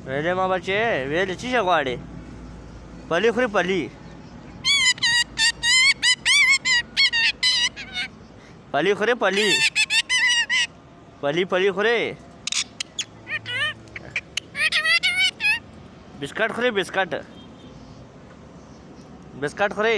ವೇಲೆ ಮಾಬಾಚೆ ವೇಲೆ ಚಿಶವಾಡೆ ಪಲಿ ಖುರಿ ಪಲಿ ಪಲಿ ಖುರೆ ಪಲಿ ಪಲಿ ಪಲಿ ಖುರೆ biscuit खरे biscuit biscuit खरे